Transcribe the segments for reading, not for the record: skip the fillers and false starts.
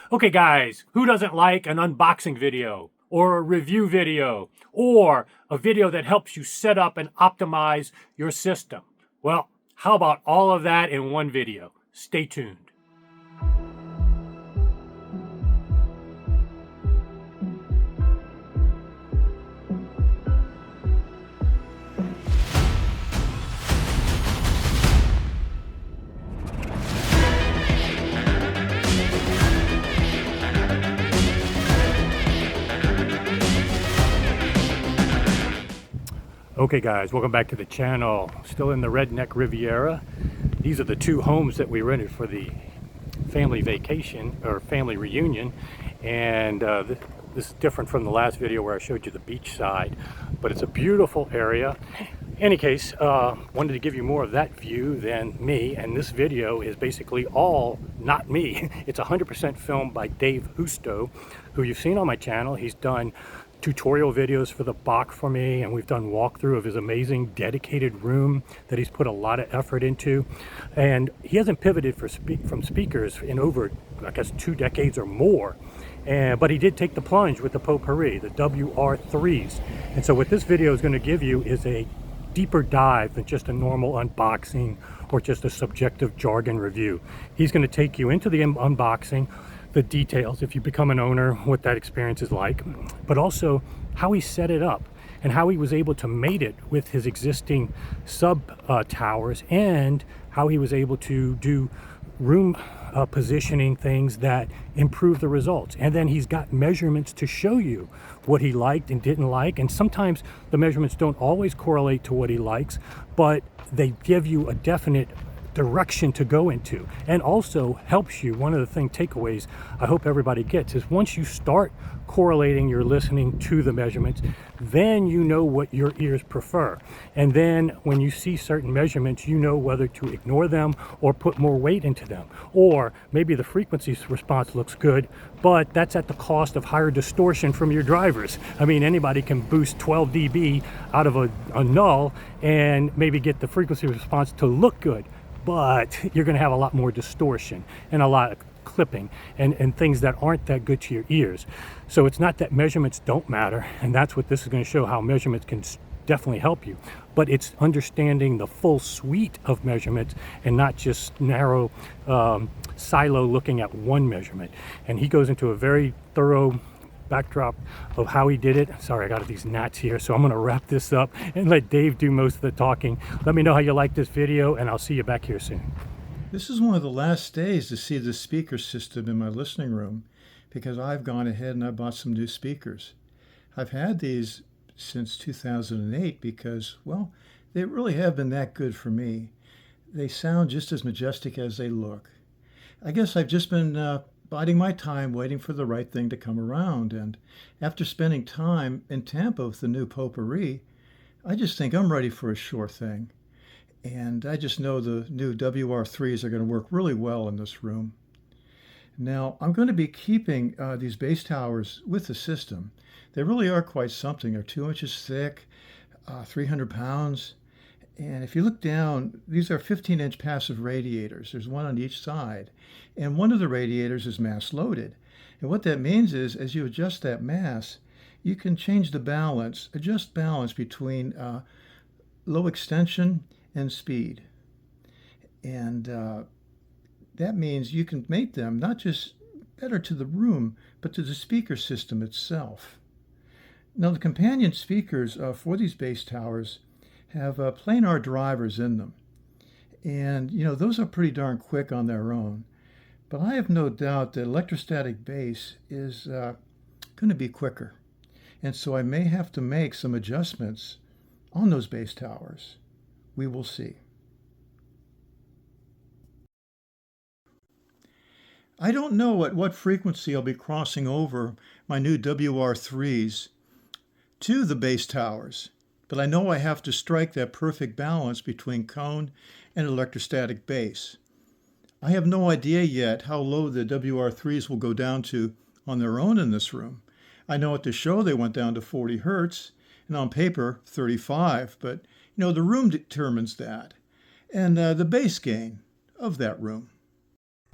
Okay guys, who doesn't like an unboxing video or a review video or a video that helps you set up and optimize your system? Well, how about all of that in one video? Stay tuned. Okay guys, welcome back to the channel. Still in the Redneck Riviera. These are the two homes that we rented for the family vacation or family reunion, and this is different from the last video where I showed you the beach side, but it's a beautiful area. Any case, wanted to give you more of that view than me, and this video is basically all not me. It's 100% filmed by Dave Husto, who you've seen on my channel. He's done tutorial videos for the Bach for me, and we've done walkthrough of his amazing dedicated room that he's put a lot of effort into. And he hasn't pivoted from speakers in over, I guess, 2 decades or more. But he did take the plunge with the Popori, the WR3s. And so what this video is going to give you is a deeper dive than just a normal unboxing or just a subjective jargon review. He's going to take you into the unboxing, the details, if you become an owner, what that experience is like, but also how he set it up and how he was able to mate it with his existing sub towers, and how he was able to do room positioning things that improve the results. And then he's got measurements to show you what he liked and didn't like, and sometimes the measurements don't always correlate to what he likes, but they give you a definite direction to go into, and also helps you. One of the takeaways I hope everybody gets is once you start correlating your listening to the measurements, then you know what your ears prefer, and then when you see certain measurements, you know whether to ignore them or put more weight into them. Or maybe the frequency response looks good, but that's at the cost of higher distortion from your drivers. I mean, anybody can boost 12 dB out of a null and maybe get the frequency response to look good, but you're going to have a lot more distortion and a lot of clipping and things that aren't that good to your ears. So it's not that measurements don't matter, and that's what this is going to show, how measurements can definitely help you, but it's understanding the full suite of measurements and not just narrow silo looking at one measurement. And he goes into a very thorough backdrop of how he did it. Sorry, I got these gnats here, so I'm going to wrap this up and let Dave do most of the talking. Let me know how you like this video, and I'll see you back here soon. This is one of the last days to see the speaker system in my listening room, because I've gone ahead and I bought some new speakers. I've had these since 2008 because, well, they really have been that good for me. They sound just as majestic as they look. I guess I've just been biding my time, waiting for the right thing to come around. And after spending time in Tampa with the new Popori, I just think I'm ready for a sure thing. And I just know the new WR3s are going to work really well in this room. Now, I'm going to be keeping these bass towers with the system. They really are quite something. They're 2 inches thick, 300 pounds. And if you look down, these are 15-inch passive radiators. There's one on each side. And one of the radiators is mass loaded. And what that means is, as you adjust that mass, you can change the balance, adjust balance between low extension and speed. And that means you can make them not just better to the room, but to the speaker system itself. Now, the companion speakers for these bass towers have planar drivers in them. And, you know, those are pretty darn quick on their own. But I have no doubt that electrostatic bass is going to be quicker. And so I may have to make some adjustments on those bass towers. We will see. I don't know at what frequency I'll be crossing over my new WR3s to the bass towers, but I know I have to strike that perfect balance between cone and electrostatic bass. I have no idea yet how low the WR3s will go down to on their own in this room. I know at the show they went down to 40 hertz, and on paper 35, but you know, the room determines that, and the bass gain of that room.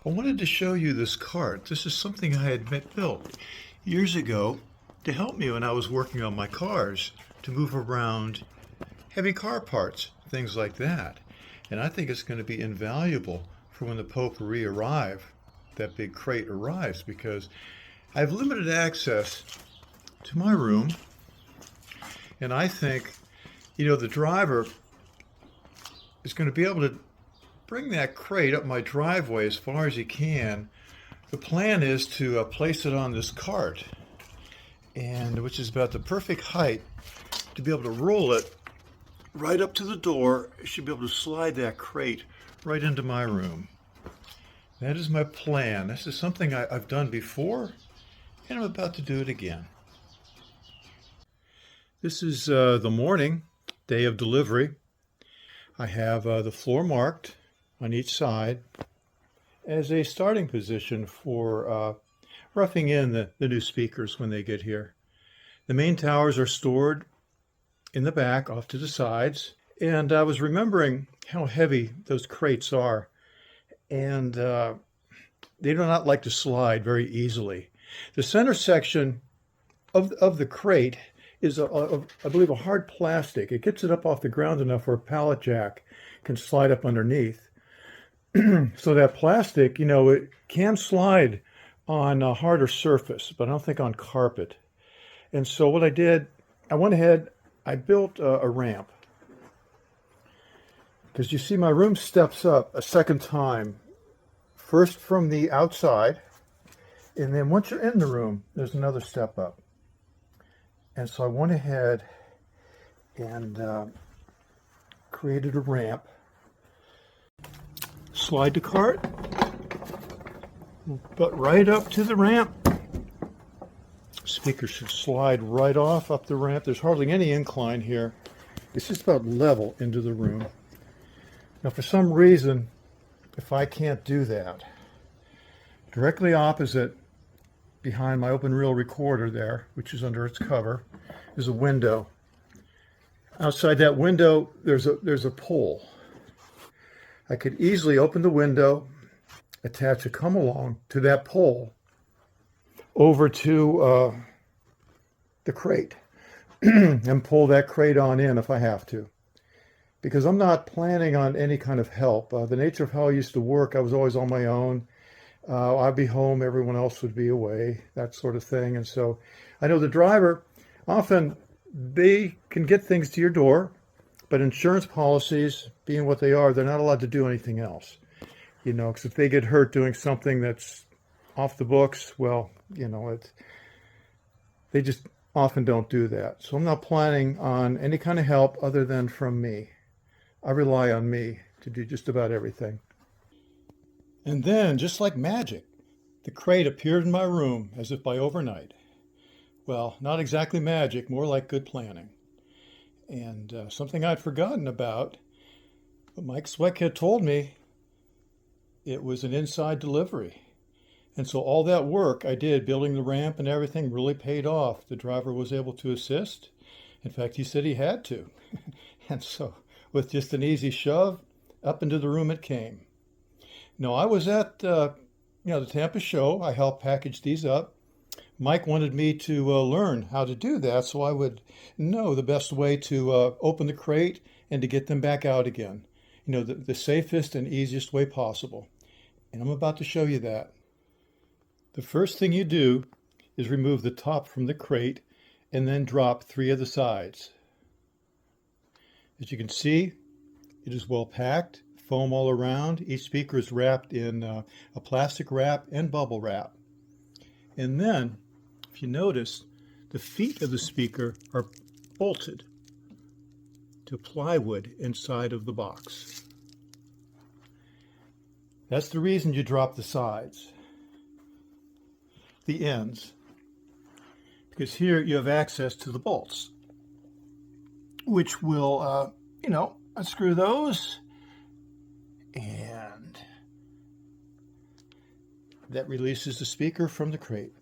I wanted to show you this cart. This is something I had built years ago to help me when I was working on my cars, to move around heavy car parts, things like that. And I think it's going to be invaluable for when the Popori arrive, that big crate arrives, because I have limited access to my room. And I think, the driver is going to be able to bring that crate up my driveway as far as he can. The plan is to place it on this cart, and which is about the perfect height to be able to roll it right up to the door. I should be able to slide that crate right into my room. That is my plan. This is something I've done before, and I'm about to do it again. This is the morning, day of delivery. I have the floor marked on each side as a starting position for roughing in the new speakers when they get here. The main towers are stored in the back off to the sides, and I was remembering how heavy those crates are, and they do not like to slide very easily. The center section of the crate is, I believe, a hard plastic. It gets it up off the ground enough where a pallet jack can slide up underneath. So that plastic, it can slide on a harder surface, but I don't think on carpet. And so what I did, I went ahead, I built a ramp. Because you see my room steps up a second time, first from the outside, and then once you're in the room, there's another step up. And so I went ahead and created a ramp. Slide the cart, but right up to the ramp. Speaker should slide right off up the ramp. There's hardly any incline here. It's just about level into the room. Now, for some reason, if I can't do that, directly opposite, behind my open reel recorder there, which is under its cover, is a window. Outside that window, there's a pole. I could easily open the window, attach a come along to that pole over to the crate and pull that crate on in if I have to. Because I'm not planning on any kind of help. The nature of how I used to work, I was always on my own. I'd be home, everyone else would be away, that sort of thing. And so I know the driver, often they can get things to your door, but insurance policies, being what they are, they're not allowed to do anything else. Because if they get hurt doing something that's off the books, well, they just often don't do that. So I'm not planning on any kind of help other than from me. I rely on me to do just about everything. And then, just like magic, the crate appeared in my room as if by overnight. Well, not exactly magic, more like good planning. And something I'd forgotten about, but Mike Sweck had told me it was an inside delivery. And so all that work I did, building the ramp and everything, really paid off. The driver was able to assist. In fact, he said he had to. And so with just an easy shove, up into the room it came. Now, I was at the Tampa show. I helped package these up. Mike wanted me to learn how to do that so I would know the best way to open the crate and to get them back out again. The safest and easiest way possible. And I'm about to show you that. The first thing you do is remove the top from the crate and then drop 3 of the sides. As you can see, it is well packed, foam all around. Each speaker is wrapped in a plastic wrap and bubble wrap. And then, if you notice, the feet of the speaker are bolted to plywood inside of the box. That's the reason you drop the sides, the ends, because here you have access to the bolts, which will, unscrew those, and that releases the speaker from the crate.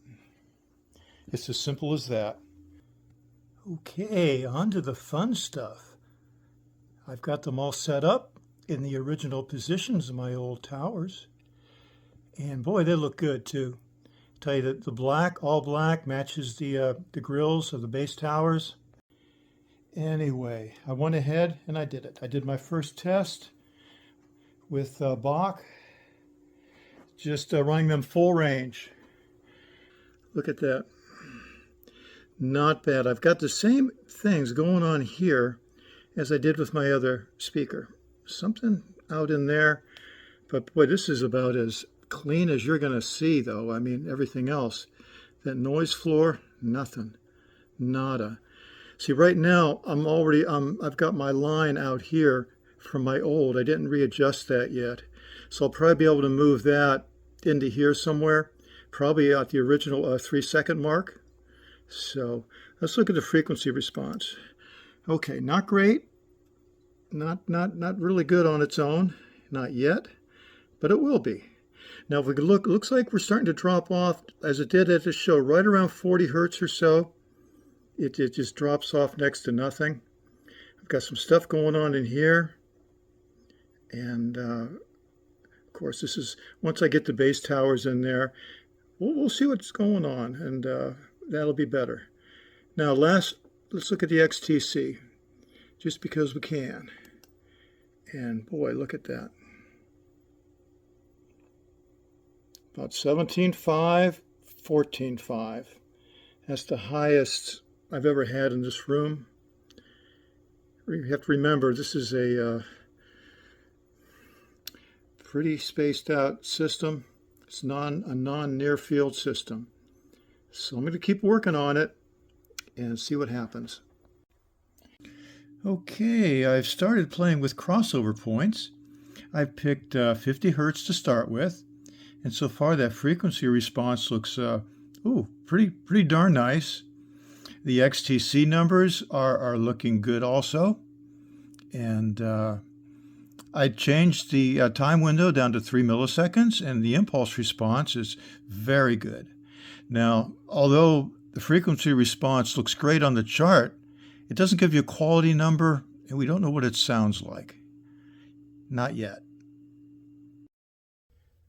It's as simple as that. Okay, on to the fun stuff. I've got them all set up in the original positions of my old towers. And boy, they look good too. Tell you that the black, all black, matches the grills of the base towers. Anyway, I went ahead and I did it. I did my first test with Bach, just running them full range. Look at that. Not bad. I've got the same things going on here as I did with my other speaker. Something out in there, but boy, this is about as clean as you're going to see, though. I mean, everything else. That noise floor, nothing. Nada. See, right now, I've got my line out here from my old. I didn't readjust that yet. So I'll probably be able to move that into here somewhere, probably at the original 3-second mark. So let's look at the frequency response. Okay, not great. Not really good on its own. Not yet, but it will be. Now, if we can look, it looks like we're starting to drop off, as it did at the show, right around 40 hertz or so. It just drops off next to nothing. I've got some stuff going on in here. And, of course, this is, once I get the base towers in there, we'll see what's going on, and that'll be better. Now, let's look at the XTC, just because we can. And, boy, look at that. About 17.5, 14.5. That's the highest I've ever had in this room. You have to remember, this is a pretty spaced out system. It's a non-near field system. So I'm going to keep working on it and see what happens. Okay, I've started playing with crossover points. I've picked 50 hertz to start with. And so far that frequency response looks pretty darn nice. The XTC numbers are looking good also. And I changed the time window down to 3 milliseconds, and the impulse response is very good. Now, although the frequency response looks great on the chart, it doesn't give you a quality number, and we don't know what it sounds like. Not yet.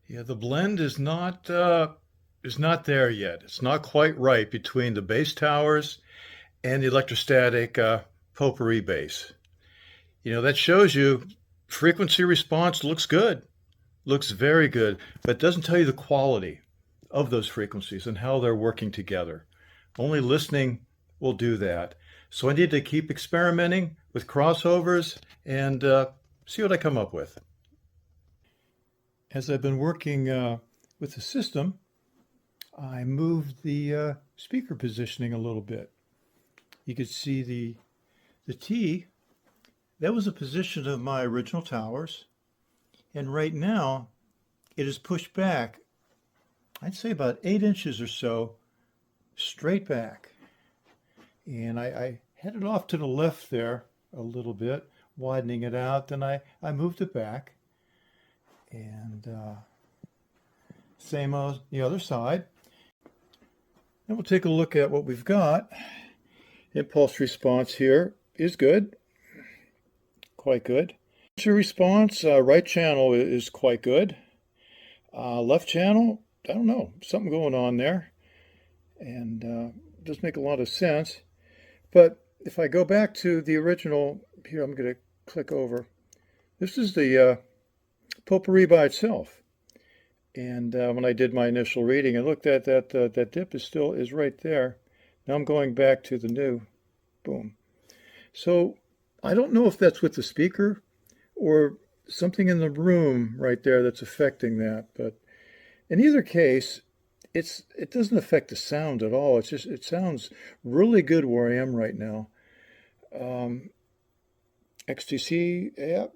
Yeah, the blend is not there yet. It's not quite right between the base towers and the electrostatic Popori base. You know, that shows you frequency response looks good, looks very good, but doesn't tell you the quality of those frequencies and how they're working together. Only listening will do that. So I need to keep experimenting with crossovers and see what I come up with. As I've been working with the system, I moved the speaker positioning a little bit. You can see the T. That was the position of my original towers. And right now, it is pushed back, I'd say about 8 inches or so, straight back. And I headed off to the left there a little bit, widening it out. Then I moved it back. And same on the other side. And we'll take a look at what we've got. Impulse response here is good. Quite good. Response, right channel is quite good. Left channel, I don't know, something going on there. And does make a lot of sense. But if I go back to the original, here I'm going to click over. This is the Popori by itself. And when I did my initial reading, and looked at that dip is right there. Now I'm going back to the new. Boom. So I don't know if that's with the speaker or something in the room right there that's affecting that. But in either case, it doesn't affect the sound at all. It sounds really good where I am right now. XTC, yeah,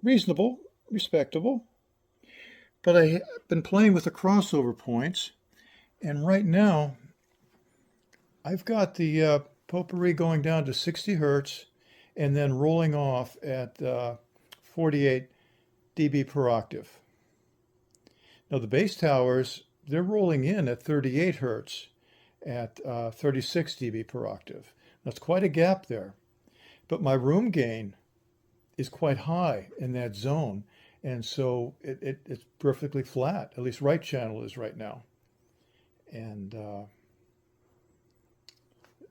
reasonable, respectable. But I've been playing with the crossover points, and right now I've got the Popori going down to 60 hertz and then rolling off at 48 dB per octave. Now the bass towers, they're rolling in at 38 hertz at 36 dB per octave. That's quite a gap there. But my room gain is quite high in that zone, And so it's perfectly flat, at least right channel is right now. And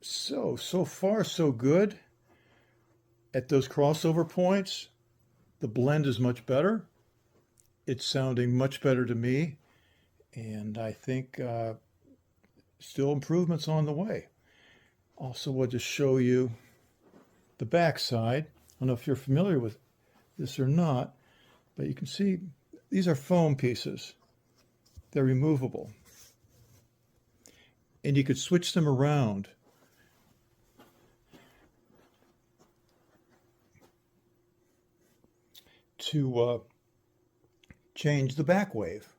so far so good. At those crossover points, the blend is much better. It's sounding much better to me. And I think still improvements on the way. Also, we'll just show you the back side. I don't know if you're familiar with this or not, but you can see these are foam pieces. They're removable. And you could switch them around. To change the back wave,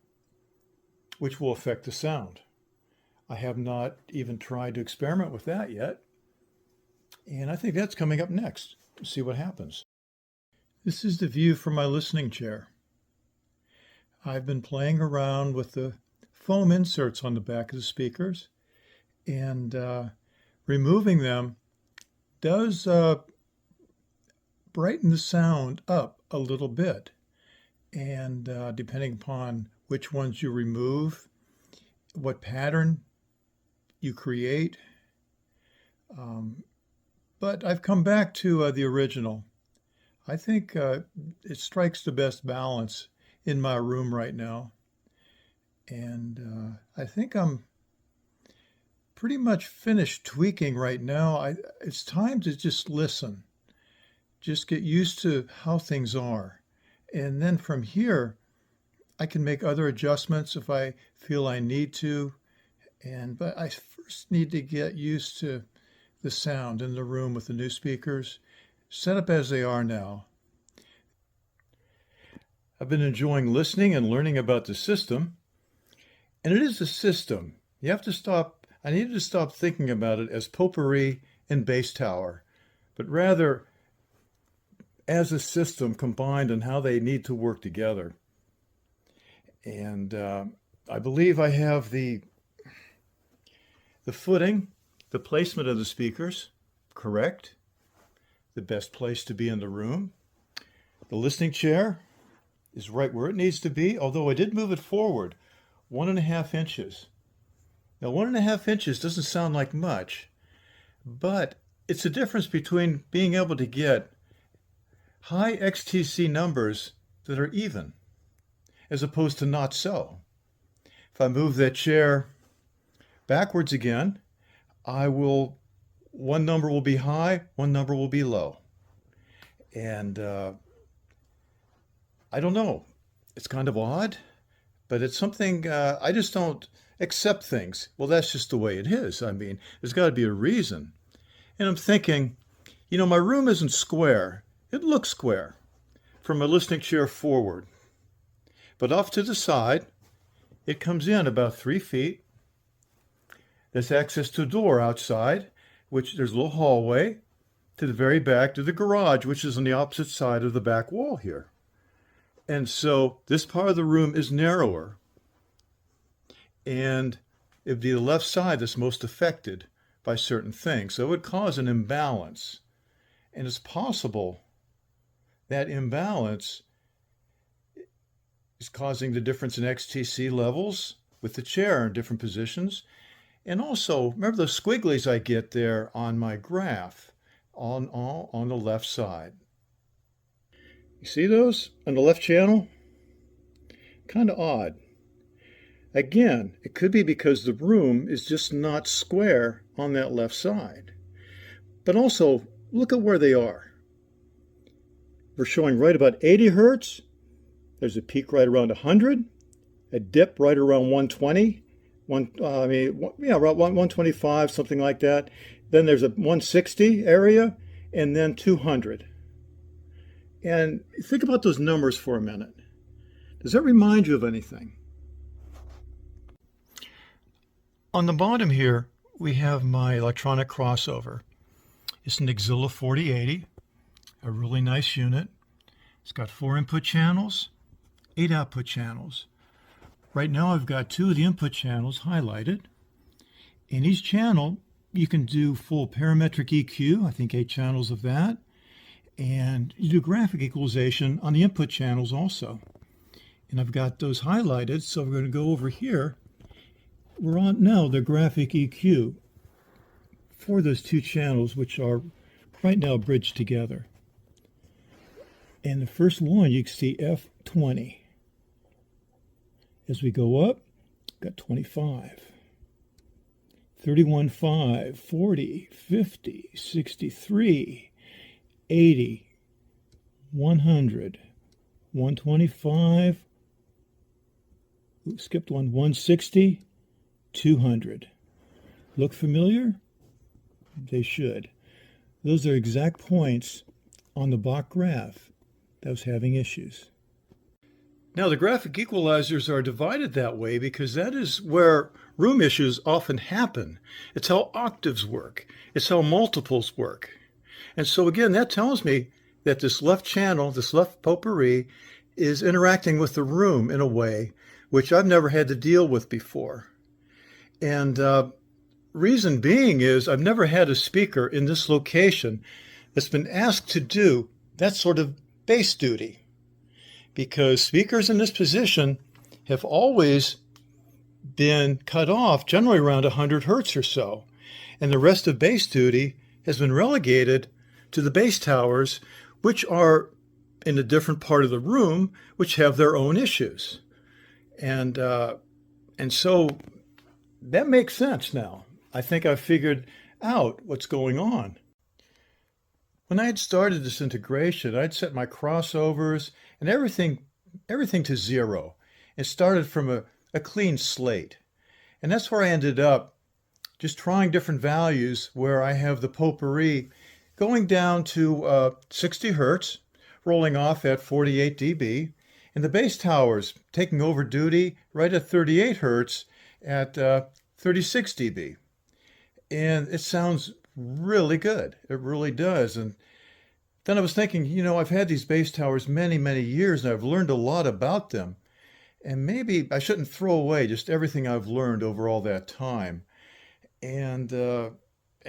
which will affect the sound. I have not even tried to experiment with that yet. And I think that's coming up next to see what happens. This is the view from my listening chair. I've been playing around with the foam inserts on the back of the speakers, and removing them does brighten the sound up a little bit. And depending upon which ones you remove, what pattern you create. But I've come back to the original. I think it strikes the best balance in my room right now. And I think I'm pretty much finished tweaking right now. It's time to just listen. Just get used to how things are. And then from here, I can make other adjustments if I feel I need to. But I first need to get used to the sound in the room with the new speakers, set up as they are now. I've been enjoying listening and learning about the system. And it is a system. You have to stop, I needed to stop thinking about it as Popori and bass tower, but rather as a system combined and how they need to work together. And I believe I have the footing, the placement of the speakers correct, the best place to be in the room. The listening chair is right where it needs to be, although I did move it forward 1.5 inches. Now 1.5 inches doesn't sound like much, but it's a difference between being able to get high XTC numbers that are even, as opposed to not so. If I move that chair backwards again, one number will be high, one number will be low. And I don't know, it's kind of odd, but it's something, I just don't accept things. Well, that's just the way it is. I mean, there's got to be a reason. And I'm thinking, my room isn't square. It looks square from a listening chair forward. But off to the side, it comes in about 3 feet. There's access to a door outside, which there's a little hallway to the very back to the garage, which is on the opposite side of the back wall here. And so this part of the room is narrower. And it'd be the left side that's most affected by certain things. So it would cause an imbalance. And it's possible that imbalance is causing the difference in XTC levels with the chair in different positions. And also, remember those squigglies I get there on my graph on the left side. You see those on the left channel? Kind of odd. Again, it could be because the room is just not square on that left side. But also, look at where they are. We're showing right about 80 hertz. There's a peak right around 100, a dip right around 120, around 125, something like that. Then there's a 160 area, and then 200. And think about those numbers for a minute. Does that remind you of anything? On the bottom here, we have my electronic crossover. It's an Auxilla 4080, a really nice unit. It's got 4 input channels, 8 output channels. Right now I've got 2 of the input channels highlighted. In each channel, you can do full parametric EQ, I think 8 channels of that. And you do graphic equalization on the input channels also. And I've got those highlighted, so we're going to go over here. We're on now the graphic EQ for those two channels, which are right now bridged together. And the first one, you can see F20. As we go up, got 25, 31.5, 40, 50, 63, 80, 100, 125, skipped one, 160, 200. Look familiar? They should. Those are exact points on the Bach graph that was having issues. Now, the graphic equalizers are divided that way because that is where room issues often happen. It's how octaves work. It's how multiples work. And so again, that tells me that this left channel, this left potpourri, is interacting with the room in a way which I've never had to deal with before. And reason being is I've never had a speaker in this location that's been asked to do that sort of bass duty, because speakers in this position have always been cut off generally around 100 hertz or so, and the rest of bass duty has been relegated to the bass towers, which are in a different part of the room, which have their own issues. And so that makes sense now. I think I've figured out what's going on. When I had started this integration, I'd set my crossovers and everything to 0 and started from a clean slate. And that's where I ended up just trying different values where I have the potpourri going down to 60 hertz, rolling off at 48 dB, and the bass towers taking over duty right at 38 hertz at 36 dB. And it sounds really good. It really does. And then I was thinking, I've had these bass towers many, many years, and I've learned a lot about them. And maybe I shouldn't throw away just everything I've learned over all that time. And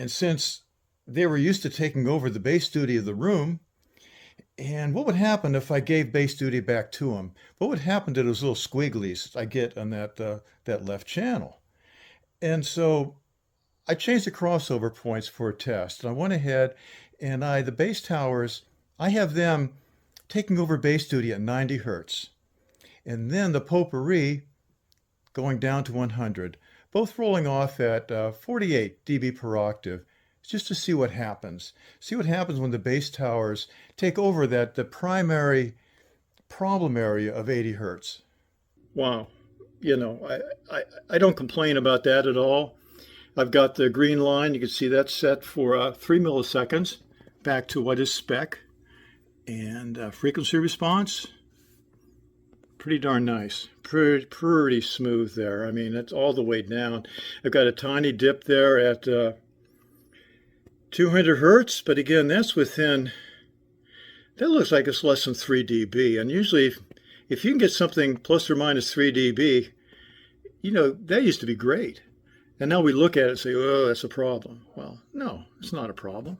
since they were used to taking over the bass duty of the room, and what would happen if I gave bass duty back to them? What would happen to those little squigglies I get on that left channel? And so I changed the crossover points for a test. And I went ahead and the bass towers, I have them taking over bass duty at 90 hertz. And then the potpourri going down to 100, both rolling off at 48 dB per octave, just to see what happens. See what happens when the bass towers take over the primary problem area of 80 hertz. Wow. I don't complain about that at all. I've got the green line. You can see that's set for 3 milliseconds back to what is spec. And frequency response, pretty darn nice. Pretty smooth there. I mean, it's all the way down. I've got a tiny dip there at 200 hertz, but again, that looks like it's less than 3 dB. And usually, if you can get something plus or minus 3 dB, that used to be great. And now we look at it and say, oh, that's a problem. Well, no, it's not a problem.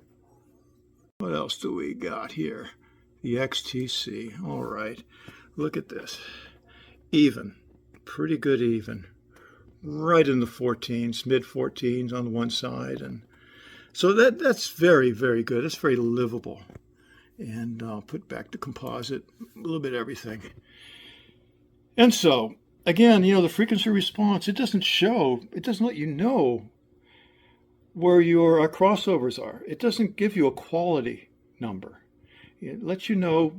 What else do we got here? The XTC. All right. Look at this. Even. Pretty good even. Right in the 14s, mid 14s on one side. And so that's very, very good. It's very livable. And I'll put back the composite, a little bit of everything. And so, again, the frequency response, it doesn't let you know where your crossovers are. It doesn't give you a quality number. It lets you know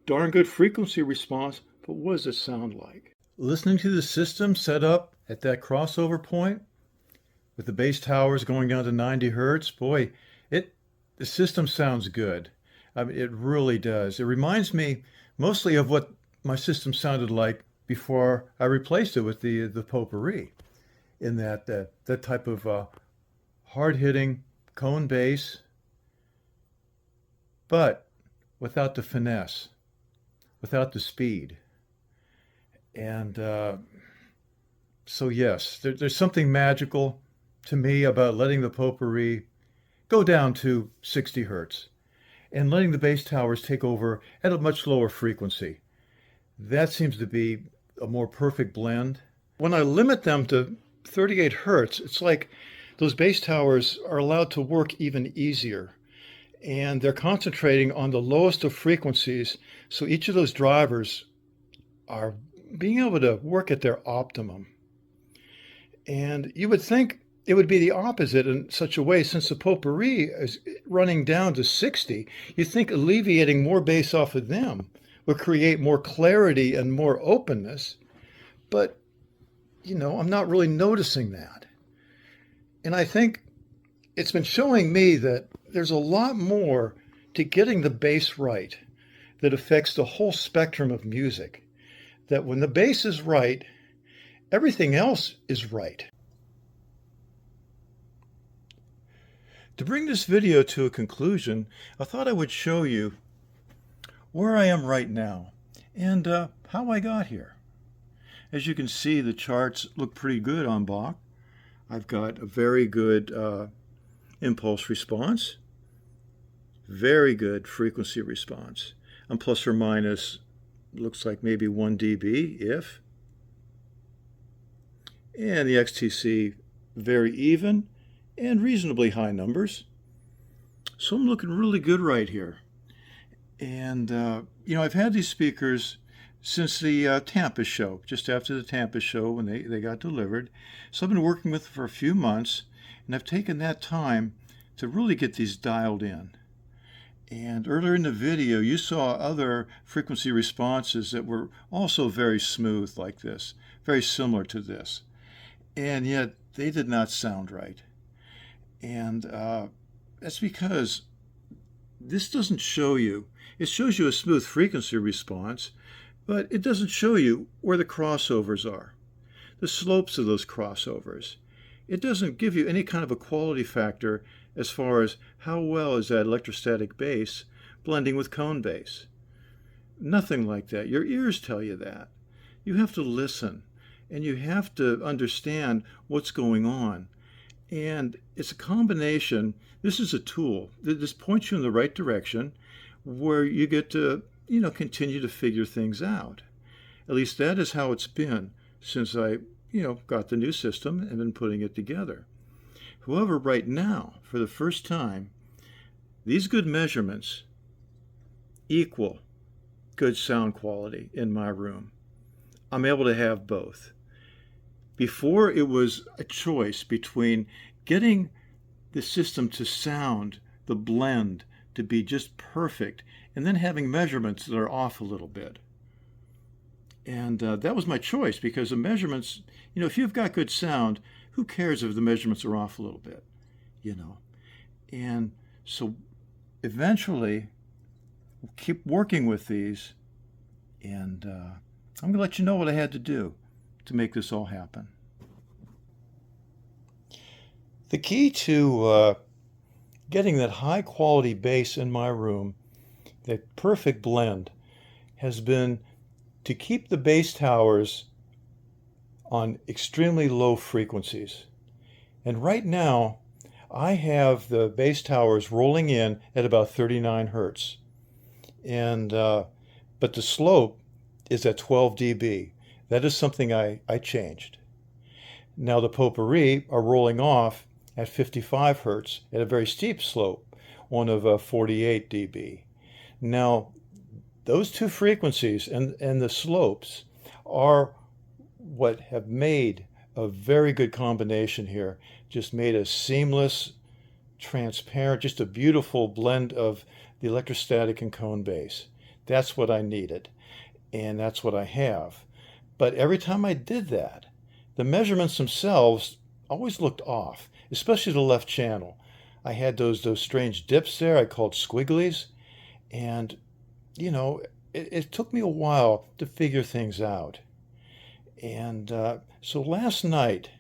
darn good frequency response, but what does it sound like? Listening to the system set up at that crossover point with the bass towers going down to 90 hertz, boy, the system sounds good. I mean, it really does. It reminds me mostly of what my system sounded like before I replaced it with the potpourri, in that type of hard-hitting cone bass, but without the finesse, without the speed. And so yes, there's something magical to me about letting the potpourri go down to 60 hertz. and letting the bass towers take over at a much lower frequency. That seems to be a more perfect blend. When I limit them to 38 hertz, it's like those bass towers are allowed to work even easier. And they're concentrating on the lowest of frequencies, so each of those drivers are being able to work at their optimum. And you would think it would be the opposite in such a way, since the Popori is running down to 60, you'd think alleviating more bass off of them would create more clarity and more openness. But, I'm not really noticing that. And I think it's been showing me that there's a lot more to getting the bass right that affects the whole spectrum of music. That when the bass is right, everything else is right. To bring this video to a conclusion, I thought I would show you where I am right now and how I got here. As you can see, the charts look pretty good on Bach. I've got a very good impulse response, very good frequency response. I'm plus or minus, looks like maybe 1 dB if. And the XTC very even and reasonably high numbers. So I'm looking really good right here. And, I've had these speakers since the Tampa show, just after the Tampa show when they got delivered. So I've been working with them for a few months, and I've taken that time to really get these dialed in. And earlier in the video, you saw other frequency responses that were also very smooth like this, very similar to this. And yet they did not sound right. And that's because this doesn't show you, it shows you a smooth frequency response, but it doesn't show you where the crossovers are, the slopes of those crossovers. It doesn't give you any kind of a quality factor as far as how well is that electrostatic bass blending with cone bass. Nothing like that. Your ears tell you that. You have to listen, and you have to understand what's going on. And it's a combination. This is a tool. This points you in the right direction where you get to, continue to figure things out. At least that is how it's been since I, got the new system and been putting it together. However, right now, for the first time, these good measurements equal good sound quality in my room. I'm able to have both. Before, it was a choice between getting the system to sound, the blend, to be just perfect, and then having measurements that are off a little bit. And that was my choice, because the measurements, if you've got good sound, who cares if the measurements are off a little bit, And so eventually, we'll keep working with these, and I'm going to let you know what I had to do to make this all happen. The key to getting that high quality bass in my room, that perfect blend, has been to keep the bass towers on extremely low frequencies. And right now, I have the bass towers rolling in at about 39 hertz. And but the slope is at 12 dB. That is something I changed. Now the Popori are rolling off at 55 hertz at a very steep slope, one of 48 dB. Now, those two frequencies and the slopes are what have made a very good combination here. Just made a seamless, transparent, just a beautiful blend of the electrostatic and cone bass. That's what I needed, and that's what I have. But every time I did that, the measurements themselves always looked off, especially the left channel. I had those strange dips there I called squigglies, and it took me a while to figure things out. And so last night,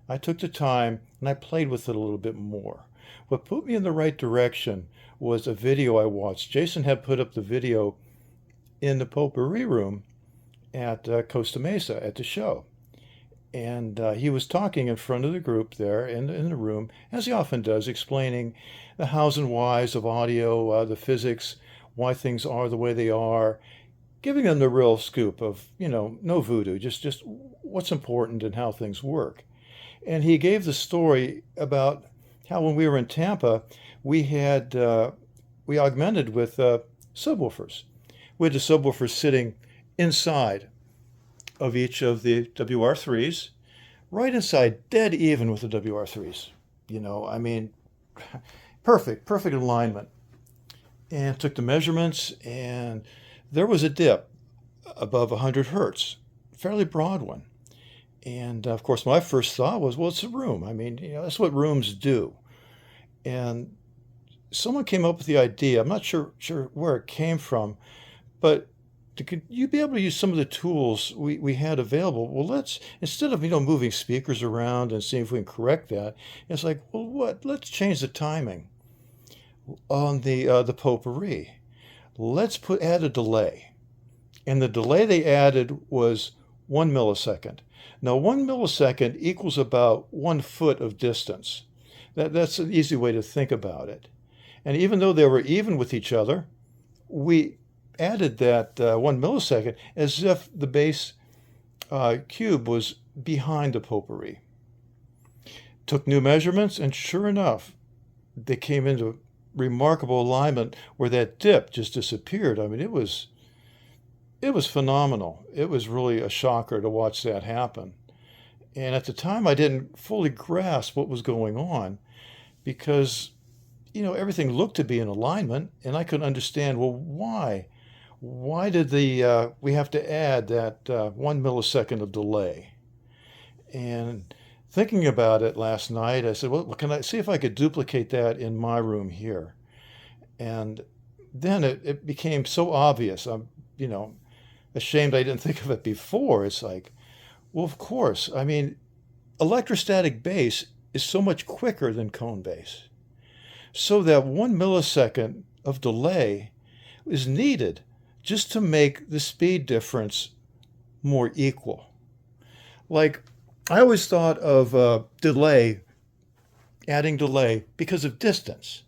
I took the time and I played with it a little bit more. What put me in the right direction was a video I watched. Jason had put up the video in the Popori room at Costa Mesa at the show. And he was talking in front of the group there in the room, as he often does, explaining the hows and whys of audio, the physics, why things are the way they are, giving them the real scoop of, no voodoo, just what's important and how things work. And he gave the story about how when we were in Tampa, we had we augmented with subwoofers. We had the subwoofers sitting inside of each of the WR3s, right inside, dead even with the WR3s. I mean, perfect alignment. And took the measurements, and there was a dip above 100 hertz, fairly broad one. And of course, my first thought was, well, it's a room. I mean, that's what rooms do. And someone came up with the idea. I'm not sure where it came from, but could you be able to use some of the tools we had available? Well, let's, instead of moving speakers around and seeing if we can correct that, it's like, well, let's change the timing on the potpourri. Let's add a delay, and the delay they added was 1 millisecond. Now, 1 millisecond equals about 1 foot of distance. That's an easy way to think about it. And even though they were even with each other, we added that 1 millisecond as if the bass cube was behind the potpourri. Took new measurements, and sure enough, they came into remarkable alignment where that dip just disappeared. I mean, it was phenomenal. It was really a shocker to watch that happen. And at the time, I didn't fully grasp what was going on because, everything looked to be in alignment, and I couldn't understand, well, why? Why did we have to add that 1 millisecond of delay? And thinking about it last night, I said, well, can I see if I could duplicate that in my room here? And then it became so obvious. I'm, ashamed I didn't think of it before. It's like, well, of course. I mean, electrostatic bass is so much quicker than cone bass. So that 1 millisecond of delay is needed just to make the speed difference more equal. Like, I always thought of adding delay because of distance.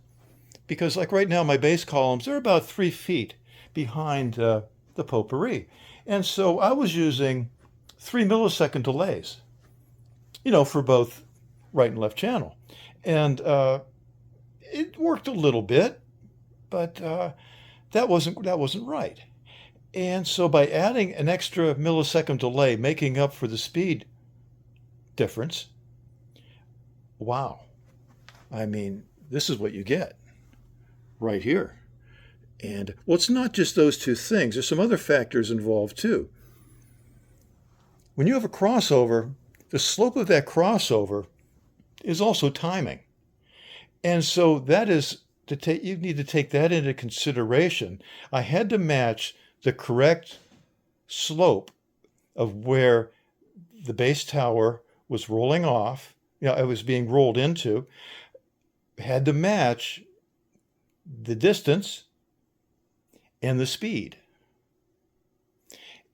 Because like right now, my bass columns, they're about 3 feet behind the potpourri. And so I was using 3 millisecond delays, for both right and left channel. And it worked a little bit, but that wasn't right. And so by adding an extra millisecond delay, making up for the speed difference, wow. I mean, this is what you get right here. And, well, it's not just those two things. There's some other factors involved, too. When you have a crossover, the slope of that crossover is also timing. And so that is you need to take that into consideration. I had to match the correct slope of where the bass tower was rolling off, it was being rolled into, had to match the distance and the speed.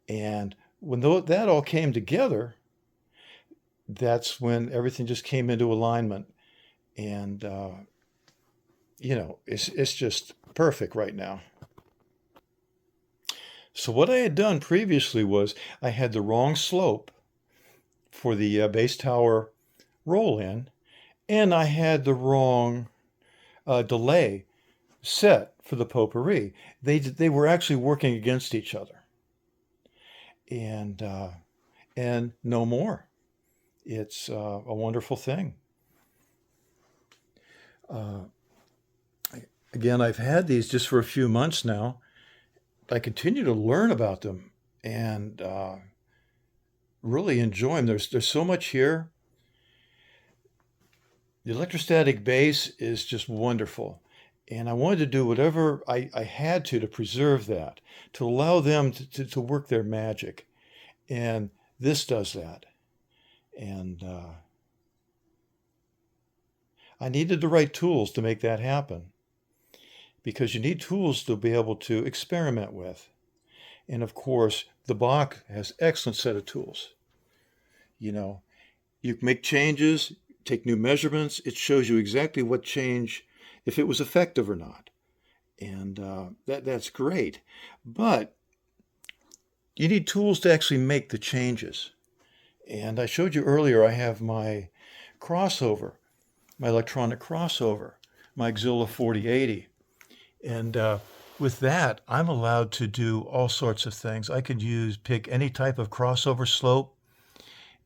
And when that all came together, that's when everything just came into alignment. And, it's just perfect right now. So what I had done previously was I had the wrong slope for the bass tower roll-in, and I had the wrong delay set for the potpourri. They were actually working against each other. And no more. It's a wonderful thing. Again, I've had these just for a few months now. I continue to learn about them and really enjoy them. There's so much here. The electrostatic bass is just wonderful. And I wanted to do whatever I had to preserve that, to allow them to work their magic. And this does that. And I needed the right tools to make that happen, because you need tools to be able to experiment with. And of course, the Bach has excellent set of tools. You know, you make changes, take new measurements. It shows you exactly what change, if it was effective or not. And that's great. But you need tools to actually make the changes. And I showed you earlier, I have my crossover, my electronic crossover, my Axilla 4080. And with that, I'm allowed to do all sorts of things. I could pick any type of crossover slope,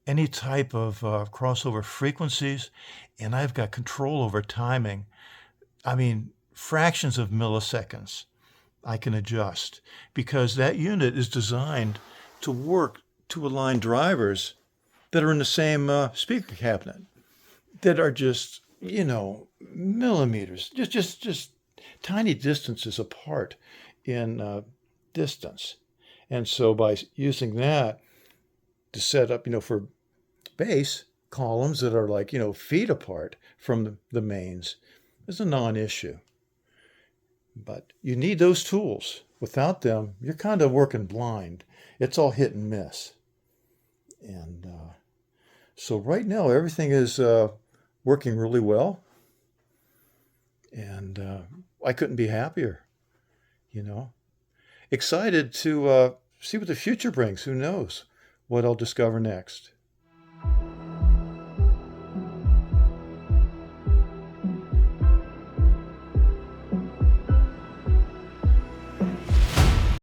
any type of crossover frequencies, and I've got control over timing. I mean, fractions of milliseconds I can adjust because that unit is designed to work to align drivers that are in the same speaker cabinet that are just, millimeters, just tiny distances apart in distance. And so by using that to set up, for bass columns that are like, feet apart from the mains is a non-issue. But you need those tools. Without them, you're kind of working blind. It's all hit and miss. And so right now, everything is working really well. And I couldn't be happier, Excited to see what the future brings. Who knows what I'll discover next.